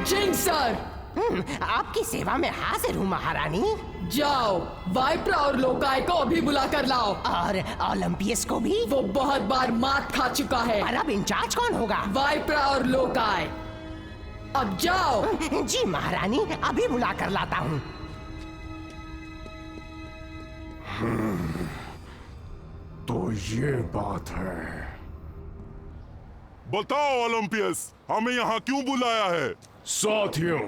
जिंग sir. आपकी सेवा में हाजिर हूँ महारानी। जाओ वाइप्रा और लोकाय को अभी बुला कर लाओ। और ओलंपियस को भी? वो बहुत बार मात खा चुका है। और अब इंचार्ज कौन होगा? वाइप्रा और लोकाय। अब जाओ। जी महारानी, अभी बुला कर लाता हूँ। तो ये बात है। बताओ ओलंपियस, हमें यहाँ क्यों बुलाया है? साथियों,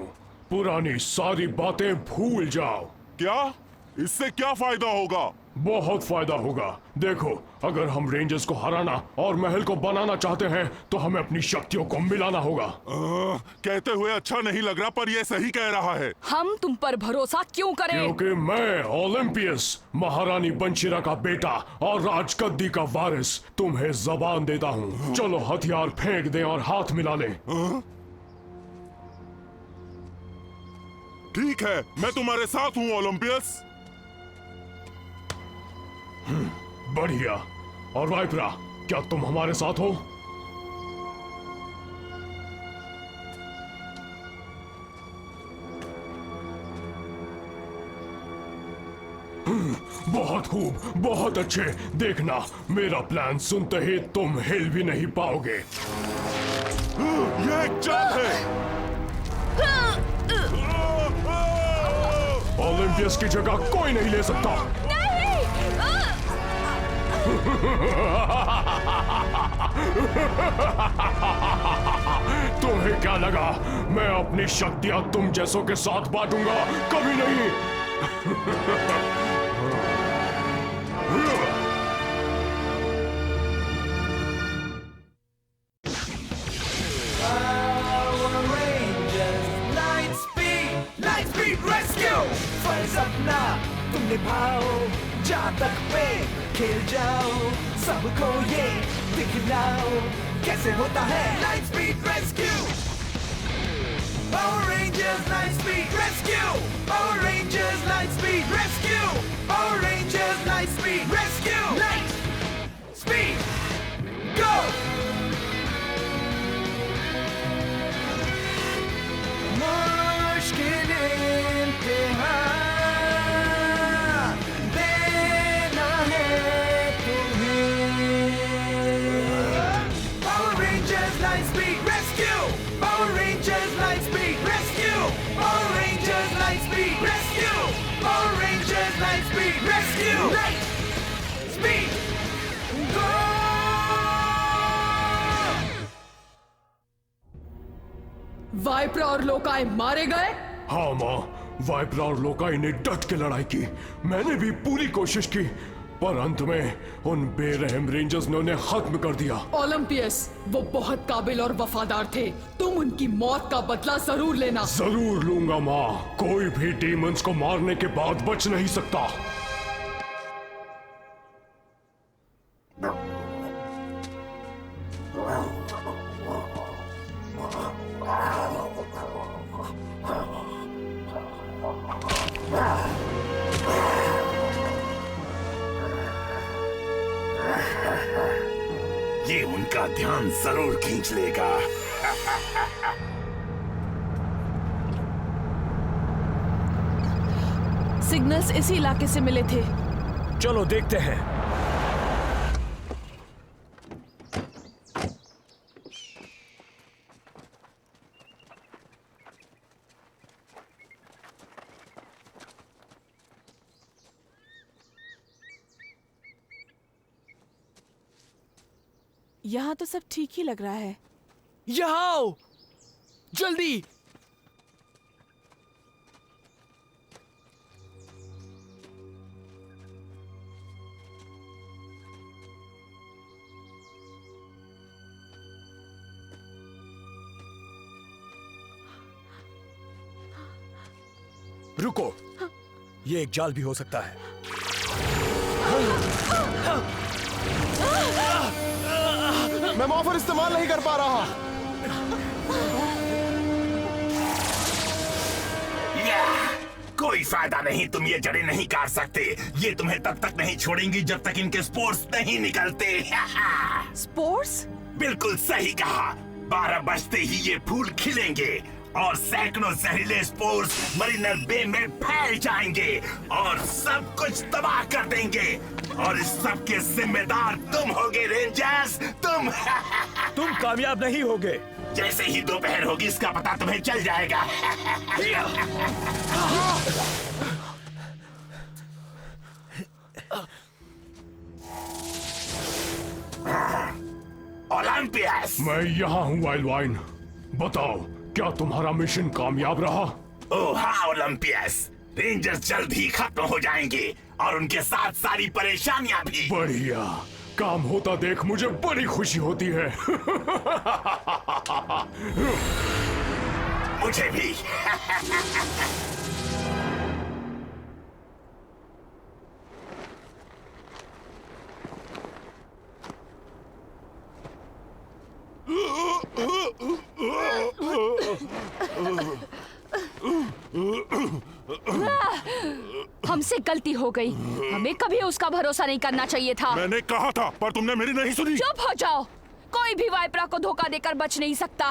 पुरानी सारी बातें भूल जाओ। क्या? इससे क्या फायदा होगा? बहुत फायदा होगा। देखो, अगर हम रेंजर्स को हराना और महल को बनाना चाहते हैं तो हमें अपनी शक्तियों को मिलाना होगा। कहते हुए अच्छा नहीं लग रहा, पर यह सही कह रहा है। हम तुम पर भरोसा क्यों करें? क्योंकि मैं ओलंपियस, महारानी बंशिरा का बेटा और राजगद्दी का वारिस, तुम्हें जबान देता हूँ। चलो हथियार फेंक दें और हाथ मिला लें। ठीक है, मैं तुम्हारे साथ हूँ ओलंपियस। बढ़िया। और वाइप्रा, क्या तुम हमारे साथ हो? बहुत खूब, बहुत अच्छे। देखना, मेरा प्लान सुनते ही तुम हिल भी नहीं पाओगे। यह एक चाल है। ओलंपियस की जगह कोई नहीं ले सकता। तुम्हें क्या लगा मैं अपनी शक्तियां तुम जैसों के साथ बांटूंगा? कभी नहीं। सपना तुम निभाओ, जहाँ तक पे खेल जाओ, सबको ये दिखलाओ कैसे होता है Light Speed Rescue. Power Rangers Light Speed Rescue, Power Rangers Light Speed Rescue, Power Rangers Light Speed Rescue. Light Speed go. मुश्किल इम्तिहान वाइप्रा और लोकाय मारे गए? हाँ माँ, वाइप्रा और लोकाय ने डट के लड़ाई की। मैंने भी पूरी कोशिश की, पर अंत में उन बेरहम रेंजर्स ने उन्हें खत्म कर दिया। ओलंपियस, वो बहुत काबिल और वफादार थे। तुम उनकी मौत का बदला जरूर लेना। जरूर लूंगा माँ। कोई भी डीमंस को मारने के बाद बच नहीं सकता। ये उनका ध्यान जरूर खींच लेगा। सिग्नल्स इसी इलाके से मिले थे। चलो देखते हैं। यहाँ तो सब ठीक ही लग रहा है। यहाँ आओ, जल्दी। रुको, ये एक जाल भी हो सकता है। मैं मॉर्फर इस्तेमाल नहीं कर पा रहा। कोई फायदा नहीं, तुम ये जड़ें नहीं काट सकते। ये तुम्हें तब तक नहीं छोड़ेंगी जब तक इनके स्पोर्स नहीं निकलते। स्पोर्स? बिल्कुल सही कहा। 12 बजते ही ये फूल खिलेंगे और सैकड़ों जहरीले स्पोर्स मरीनर बे में फैल जाएंगे और सब कुछ तबाह कर देंगे। और इस सब के जिम्मेदार तुम होगे रेंजर्स, तुम। तुम कामयाब नहीं होगे। जैसे ही दोपहर होगी इसका पता तुम्हें चल जाएगा। ओलंपियस, मैं यहाँ हूँ वाइल्डवाइन। बताओ, क्या तुम्हारा मिशन कामयाब रहा? ओह हाँ ओलंपियस, रेंजर्स जल्द ही खत्म हो जाएंगे और उनके साथ सारी परेशानियां भी। बढ़िया, काम होता देख मुझे बड़ी खुशी होती है। मुझे भी। हमसे गलती हो गई। हमें कभी उसका भरोसा नहीं करना चाहिए था। मैंने कहा था पर तुमने मेरी नहीं सुनी। चुप हो जाओ। कोई भी वाइपरा को धोखा देकर बच नहीं सकता।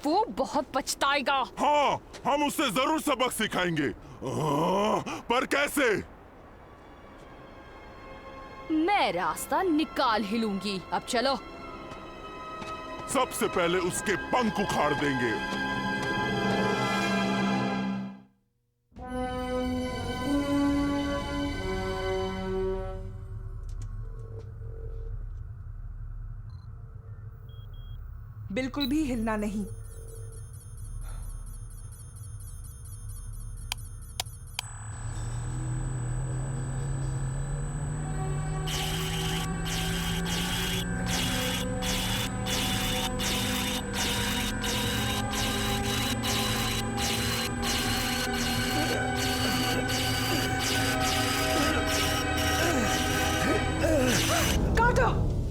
वो बहुत पछताएगा। हाँ, हम उससे जरूर सबक सिखाएंगे। पर कैसे? मैं रास्ता निकाल ही लूंगी। अब चलो। सबसे पहले उसके पंख उखाड़ देंगे। बिल्कुल भी हिलना नहीं।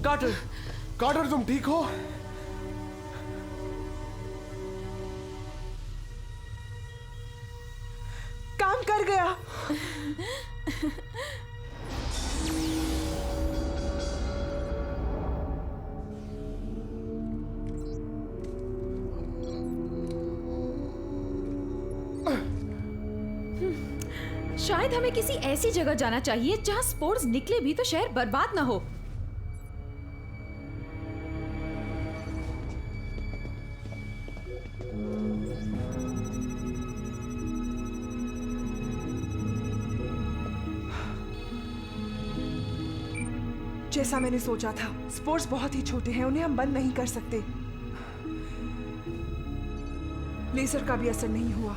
कार्टर, कार्टर तुम ठीक हो? काम कर गया। शायद हमें किसी ऐसी जगह जाना चाहिए जहां स्पोर्स निकले भी तो शहर बर्बाद ना हो। जैसा मैंने सोचा था, स्पोर्ट्स बहुत ही छोटे हैं, उन्हें हम बंद नहीं कर सकते। लेजर का भी असर नहीं हुआ।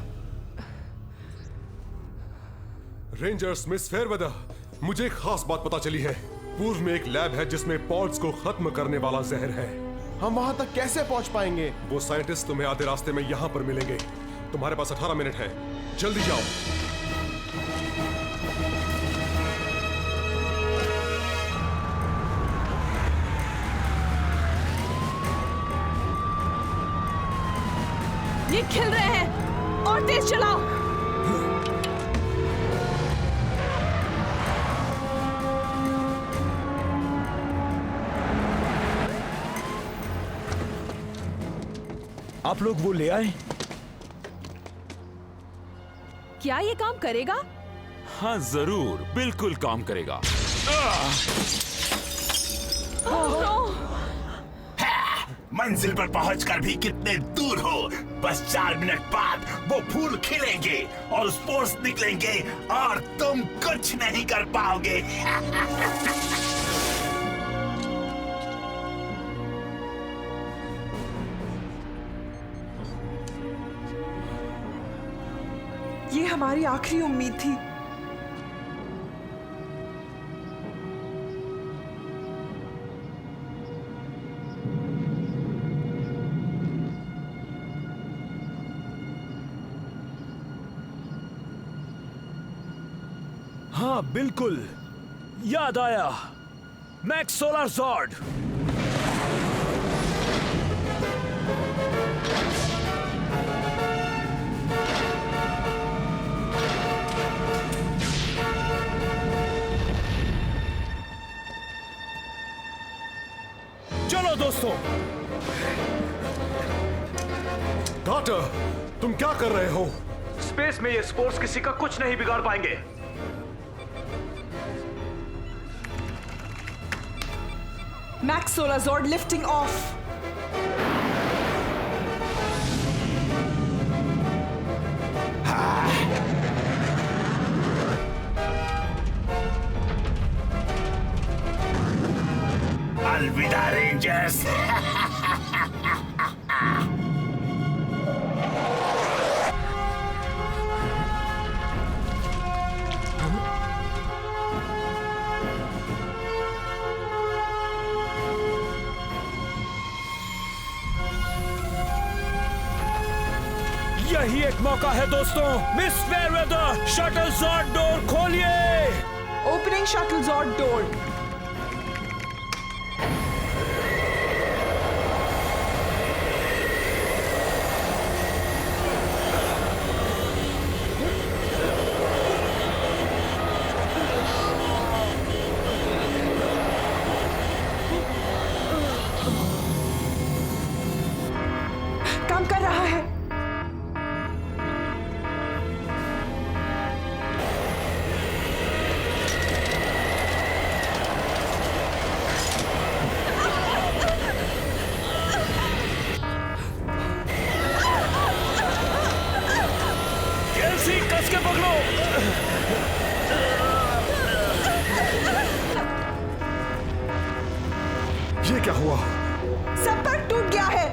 रेंजर्स, मिस फेयरवेदर, मुझे एक खास बात पता चली है। पूर्व में एक लैब है जिसमें पॉड्स को खत्म करने वाला जहर है। हम वहां तक कैसे पहुंच पाएंगे? वो साइंटिस्ट तुम्हें आधे रास्ते में यहां पर मिलेंगे। तुम्हारे पास 18 मिनट है, जल्दी जाओ। ये खिल रहे हैं और तेज चलाओ। आप लोग वो ले आए? क्या ये काम करेगा? हाँ जरूर, बिल्कुल काम करेगा। मंजिल पर पहुंचकर भी कितने दूर हो। बस 4 मिनट बाद वो फूल खिलेंगे और स्पोर्स निकलेंगे और तुम कुछ नहीं कर पाओगे। ये हमारी आखिरी उम्मीद थी। हाँ बिल्कुल, याद आया। Max Solar Zord. चलो दोस्तों। कार्टर, तुम क्या कर रहे हो? स्पेस में ये स्पोर्ट्स किसी का कुछ नहीं बिगाड़ पाएंगे। Max Solarzord lifting off. अलविदा रेंजर्स। यही एक मौका है दोस्तों। Miss Fairweather, Shuttle Zord door खोलिए। Opening Shuttle Zord door. काम कर रहा है। केल्सी, कस के पकड़ो। ये क्या हुआ? सब पर टूट गया है।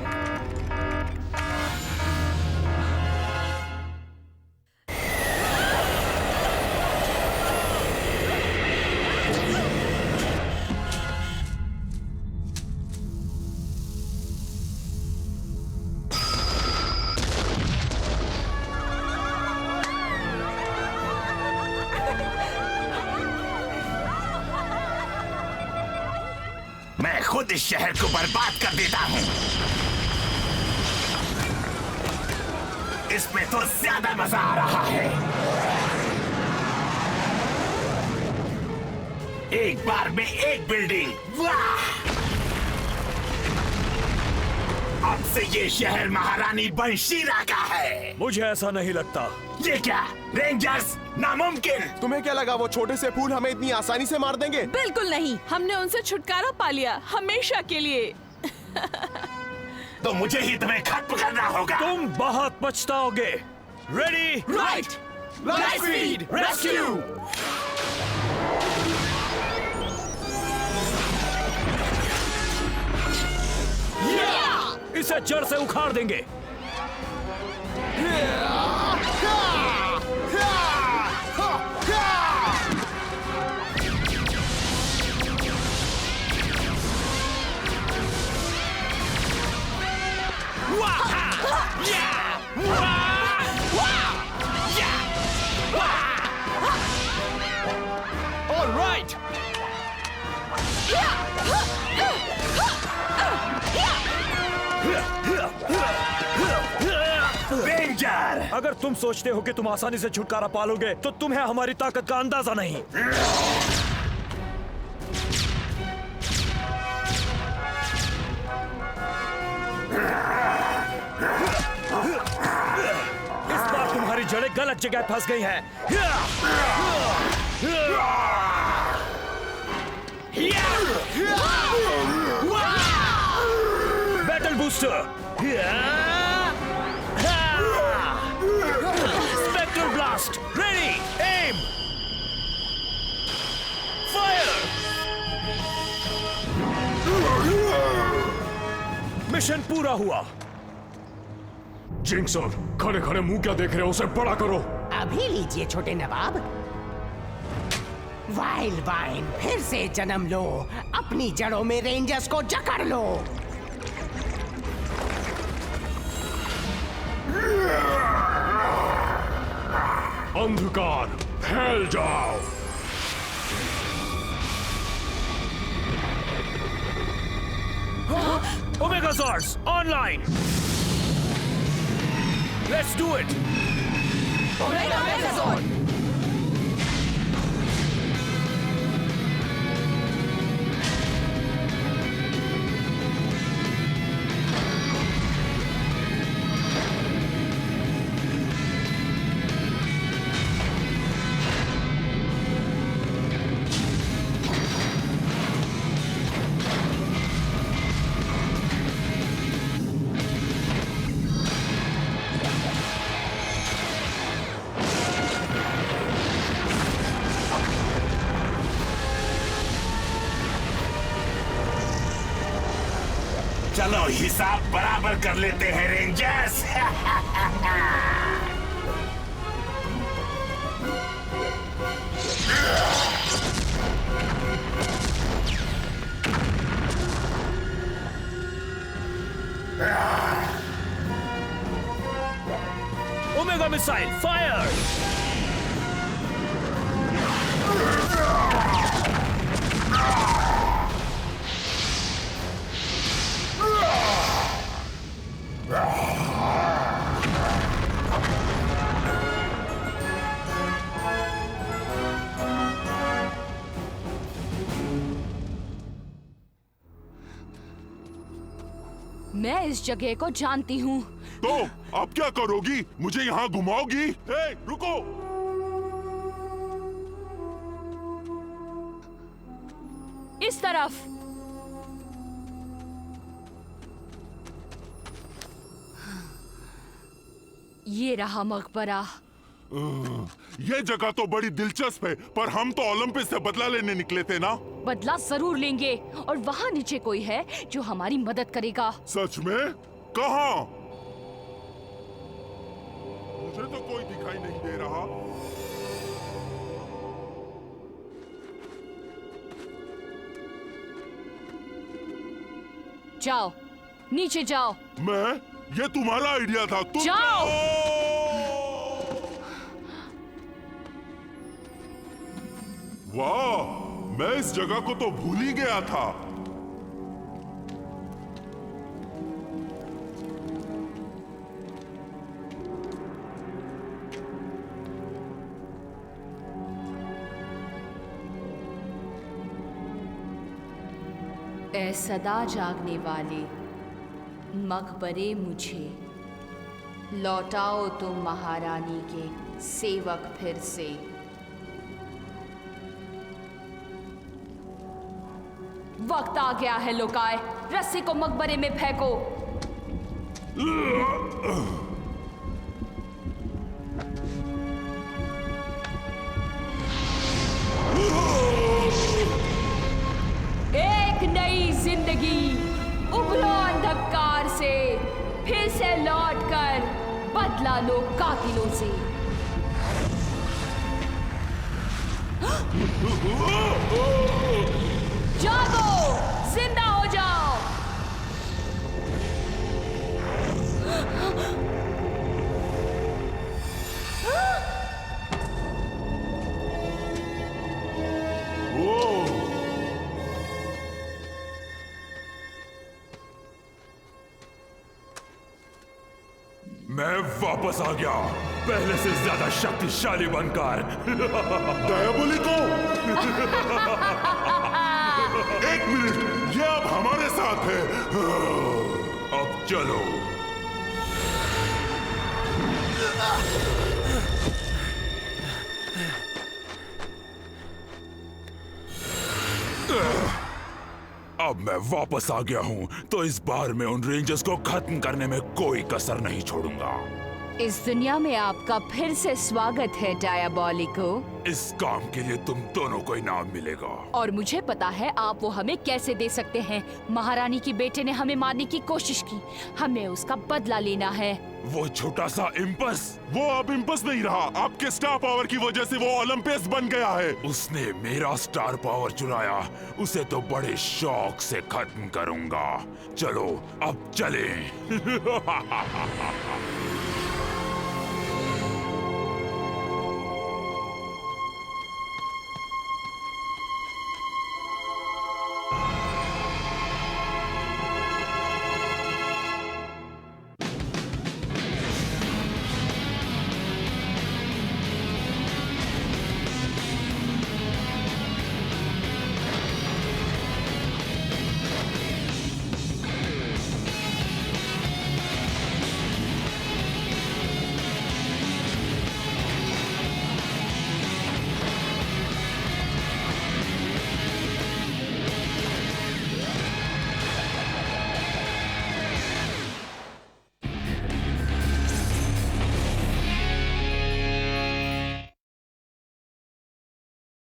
मैं खुद इस शहर को बर्बाद कर देता हूँ। इसमें तो ज्यादा मजा आ रहा है। एक बार में एक बिल्डिंग, वाह! अब से ये शहर महारानी बंशीरा का है। मुझे ऐसा नहीं लगता। ये क्या रेंजर्स, नामुमकिन। तुम्हें क्या लगा वो छोटे से फूल हमें इतनी आसानी से मार देंगे? बिल्कुल नहीं, हमने उनसे छुटकारा पा लिया हमेशा के लिए। तो मुझे ही तुम्हें खत्म करना होगा। तुम बहुत पछताओगे। Ready? Right, light Speed, rescue. इसे जड़ से उखाड़ देंगे। All right. रेंजर, अगर तुम सोचते हो कि तुम आसानी से छुटकारा पालोगे तो तुम्हें हमारी ताकत का अंदाजा नहीं। इस बार तुम्हारी जड़ें गलत जगह फंस गई हैं। Battle booster, spectre blast, ready, aim, fire. Mission पूरा हुआ। जिंक्स सर, खड़े खड़े मुंह क्या देख रहे हो? उसे बड़ा करो। अभी लीजिए छोटे नवाब। वाइल्ड वाइन फिर से जन्म लो, अपनी जड़ों में रेंजर्स को जकड़ लो। अंधकार फैल जाओ। Omega Zords online. Let's do it. Omega Zord. चलो हिसाब बराबर कर लेते हैं रेंजर्स। Omega missile fire. मैं इस जगह को जानती हूँ। तो अब क्या करोगी? मुझे यहाँ घुमाओगी? ए, रुको। इस तरफ। ये रहा मकबरा। ये जगह तो बड़ी दिलचस्प है, पर हम तो ओलंपिस से बदला लेने निकले थे ना। बदला जरूर लेंगे, और वहाँ नीचे कोई है जो हमारी मदद करेगा। सच में? कहाँ? मुझे तो कोई दिखाई नहीं दे रहा। जाओ, नीचे जाओ। मैं? ये तुम्हारा आइडिया था। तुम जाओ। वाह, मैं इस जगह को तो भूल ही गया था। ऐ सदा जागने वाले मकबरे, मुझे लौटाओ तुम महारानी के सेवक फिर से। वक्त आ गया है लोकाय, रस्सी को मकबरे में फेंको। एक नई जिंदगी उभरो अंधकार से, फिर से लौटकर बदला लो कातिलों से। जागो, जिंदा हो जाओ। मैं वापस आ गया, पहले से ज्यादा शक्तिशाली बनकर। डायबोलिको! एक मिनट, ये अब हमारे साथ है। अब चलो। अब मैं वापस आ गया हूँ, तो इस बार मैं उन रेंजर्स को खत्म करने में कोई कसर नहीं छोड़ूंगा। इस दुनिया में आपका फिर से स्वागत है डायबोलिको। इस काम के लिए तुम दोनों को इनाम मिलेगा। और मुझे पता है आप वो हमें कैसे दे सकते हैं। महारानी की बेटे ने हमें मारने की कोशिश की, हमें उसका बदला लेना है। वो छोटा सा इम्पस, वो अब इम्पस नहीं रहा। आपके स्टार पावर की वजह से वो ओलंपियस बन गया है। उसने मेरा स्टार पावर चुराया, उसे तो बड़े शौक से खत्म करूंगा। चलो अब चलें।